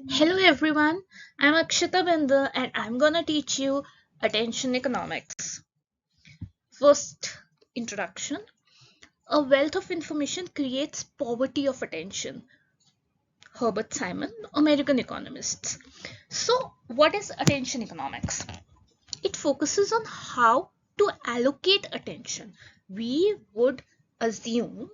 Hello everyone, I'm Akshita Bender and I'm gonna teach you attention economics. First, introduction. A wealth of information creates poverty of attention. Herbert Simon, American economists. So, what is attention economics? It focuses on how to allocate attention. We would assume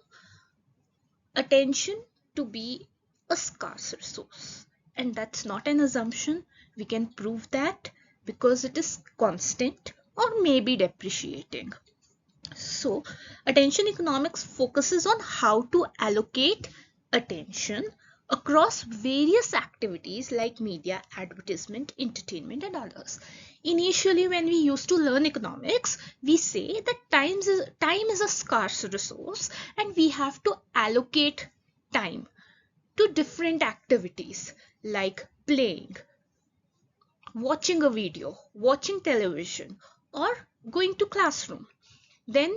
attention to be a scarce resource. And that's not an assumption. We can prove that because it is constant or maybe depreciating. So, attention economics focuses on how to allocate attention across various activities like media, advertisement, entertainment, and others. Initially, when we used to learn economics, we say that time is a scarce resource and we have to allocate time to different activities like playing, watching a video, watching television, or going to classroom. Then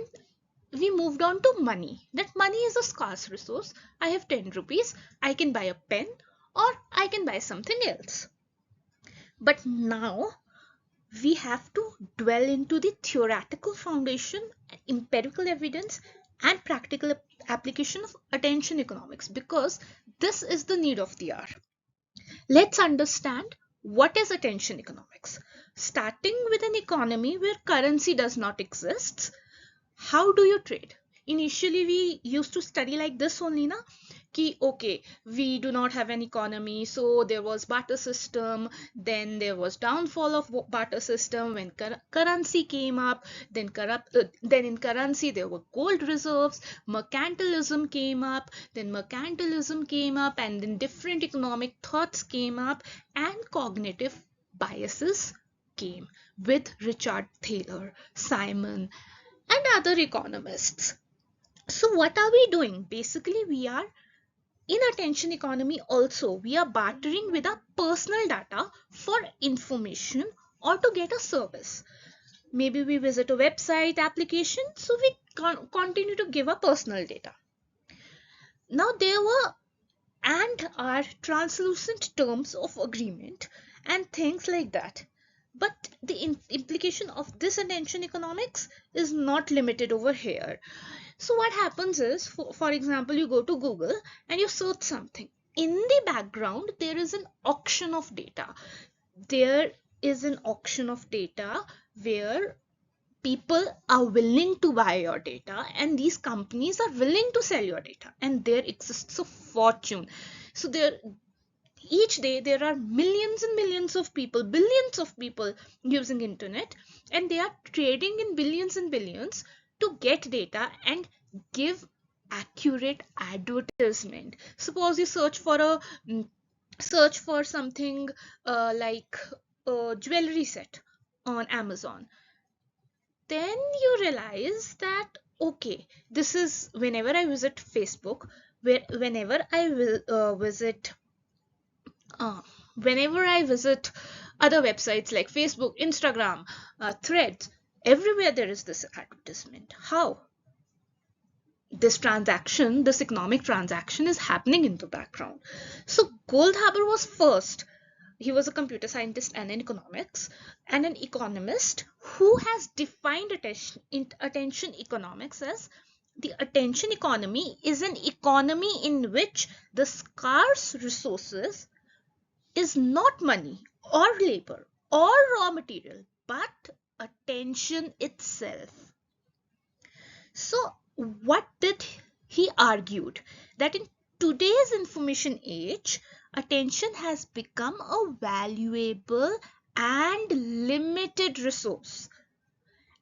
we moved on to money. That money is a scarce resource. I have 10 rupees. I can buy a pen or I can buy something else. But now we have to dwell into the theoretical foundation, empirical evidence, and practical application of attention economics because this is the need of the hour. Let's understand what is attention economics. Starting with an economy where currency does not exist, how do you trade? Initially we used to study like this only, na, ki okay, we do not have an economy, so there was barter system, then there was downfall of barter system when currency came up, then in currency there were gold reserves, mercantilism came up, and then different economic thoughts came up and cognitive biases came with Richard Thaler, Simon, and other economists. So what are we doing? Basically, we are in attention economy also. We are bartering with our personal data for information or to get a service. Maybe we visit a website application, so we continue to give our personal data. Now there were and are translucent terms of agreement and things like that. But the implication of this attention economics is not limited over here. So what happens is, for example, you go to Google and you search something. In the background, there is an auction of data. There is an auction of data where people are willing to buy your data and these companies are willing to sell your data, and there exists a fortune. So there each day there are millions and millions of people, billions of people using internet, and they are trading in billions and billions to get data and give accurate advertisement. Suppose you search for something like a jewelry set on Amazon, then you realize that okay, this is whenever I visit Facebook, whenever I will visit uh, whenever I visit other websites like Facebook, Instagram, Threads, everywhere there is this advertisement. How? This economic transaction is happening in the background. So Goldhaber was first. He was a computer scientist and an economics and an economist who has defined attention economics as the attention economy is an economy in which the scarce resources is not money or labor or raw material, but attention itself. So, what did he argued? That in today's information age, attention has become a valuable and limited resource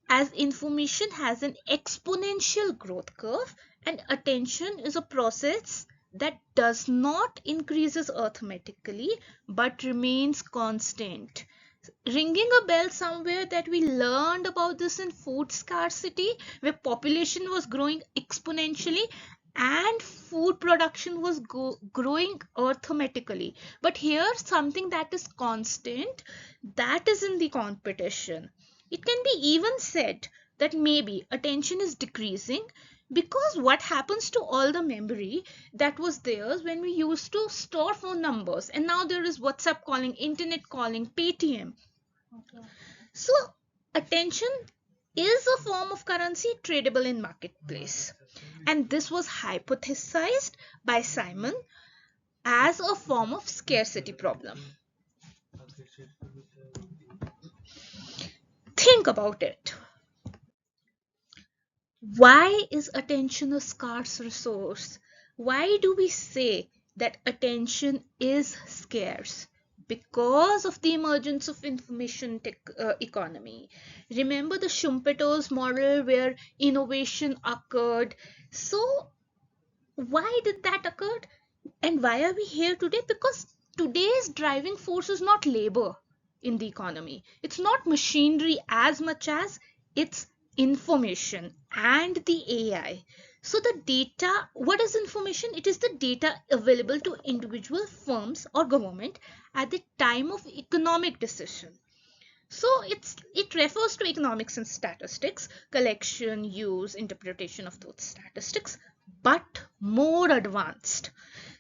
as information has an exponential growth curve and attention is a process that does not increases arithmetically but remains constant. Ringing a bell somewhere that we learned about this in food scarcity, where population was growing exponentially and food production was growing arithmetically. But here something that is constant, that is in the competition. It can be even said that maybe attention is decreasing Because what happens to all the memory that was there when we used to store phone numbers, and now there is WhatsApp calling, internet calling, Paytm. So attention is a form of currency tradable in marketplace, and this was hypothesized by Simon as a form of scarcity problem. Think about it. Why is attention a scarce resource? Why do we say that attention is scarce? Because of the emergence of information economy. Remember the Schumpeter's model where innovation occurred. So why did that occur? And why are we here today? Because today's driving force is not labor in the economy. It's not machinery as much as it's information and the AI. So the data, what is information? It is the data available to individual firms or government at the time of economic decision. So it refers to economics and statistics, collection, use, interpretation of those statistics, but more advanced.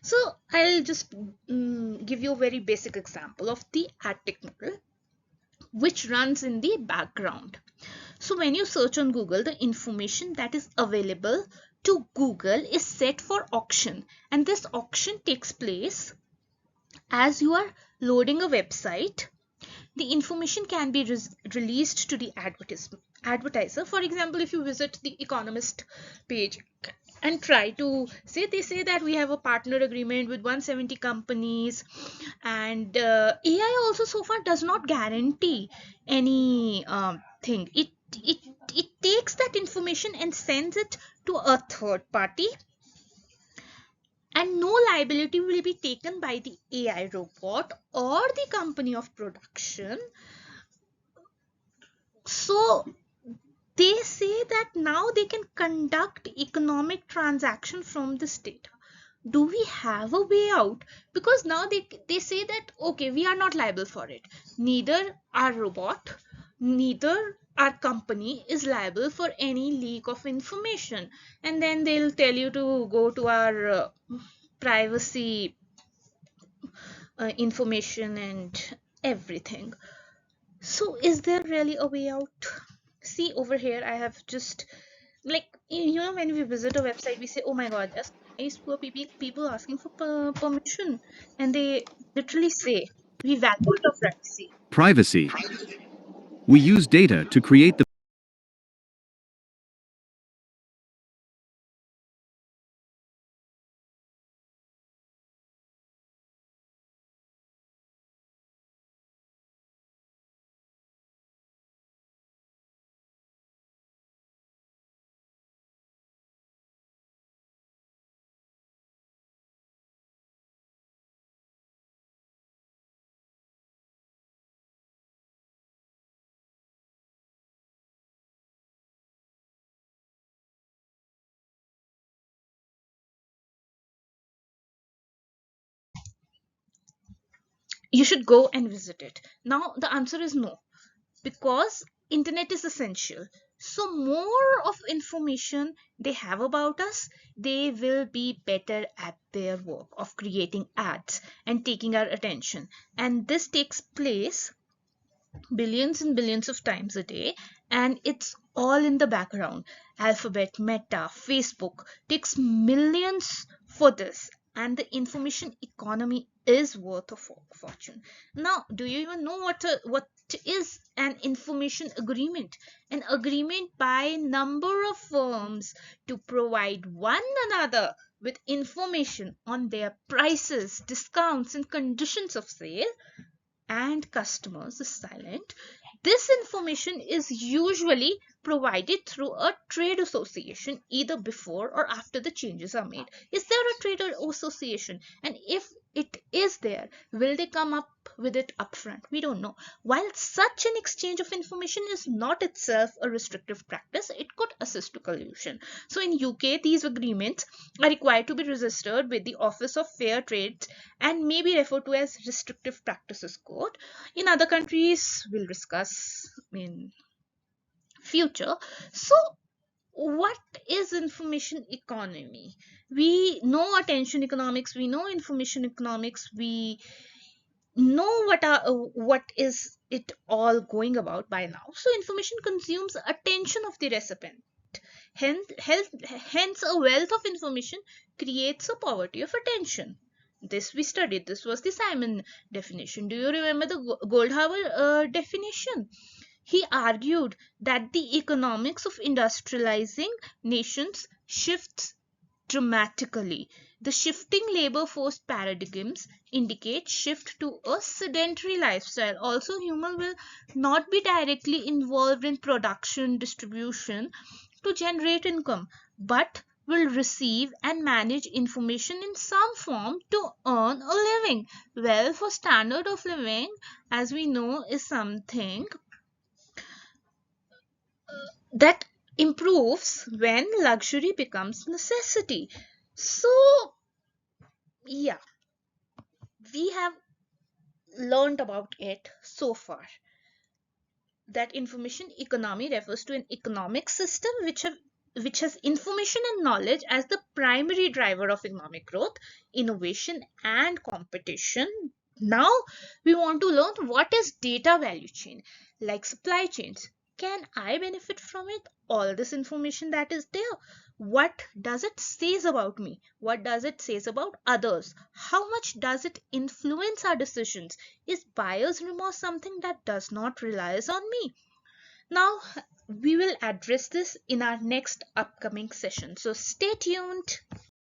So I'll just give you a very basic example of the AdTech model, which runs in the background. So when you search on Google, the information that is available to Google is set for auction, and this auction takes place as you are loading a website. The information can be released to the advertiser. For example, if you visit the Economist page and try to say, they say that we have a partner agreement with 170 companies, and AI also so far does not guarantee any thing. It takes that information and sends it to a third party, and no liability will be taken by the AI robot or the company of production. So they say that now they can conduct economic transaction from this data. Do we have a way out? Because now they say that okay, we are not liable for it. Neither our robot, neither our company is liable for any leak of information. And then they'll tell you to go to our privacy information and everything. So is there really a way out? See over here, I have just, like, when we visit a website, we say, oh my god, there's nice poor people asking for permission, and they literally say we value your privacy. Privacy. We use data to create the You should go and visit it. Now the answer is no, because internet is essential. So more of information they have about us, they will be better at their work of creating ads and taking our attention, and this takes place billions and billions of times a day, and it's all in the background. Alphabet, Meta, Facebook takes millions for this, and the information economy is worth a fortune. Now, do you even know what is an information agreement? An agreement by number of firms to provide one another with information on their prices, discounts, and conditions of sale, and customers is silent. This information is usually provided through a trade association either before or after the changes are made. Is there a trade association? And if it is there, will they come up with it upfront? We don't know. While such an exchange of information is not itself a restrictive practice, it could assist to collusion. So in UK, these agreements are required to be registered with the Office of Fair Trade and may be referred to as restrictive practices code. In other countries, we'll discuss in future. So what is information economy? We know attention economics, we know information economics, we know what is it all going about by now. So information consumes attention of the recipient. Hence, a wealth of information creates a poverty of attention. This we studied. This was the Simon definition. Do you remember the Goldhaber definition? He argued that the economics of industrializing nations shifts dramatically. The shifting labor force paradigms indicate shift to a sedentary lifestyle. Also, human will not be directly involved in production distribution to generate income, but will receive and manage information in some form to earn a living. Well, for standard of living, as we know, is something that improves when luxury becomes necessity. So, yeah, we have learned about it so far, that information economy refers to an economic system which has information and knowledge as the primary driver of economic growth, innovation, and competition. Now we want to learn what is data value chain, like supply chains. Can I benefit from it? All this information that is there, what does it says about me? What does it says about others? How much does it influence our decisions? Is buyer's remorse something that does not relies on me? Now we will address this in our next upcoming session. So stay tuned.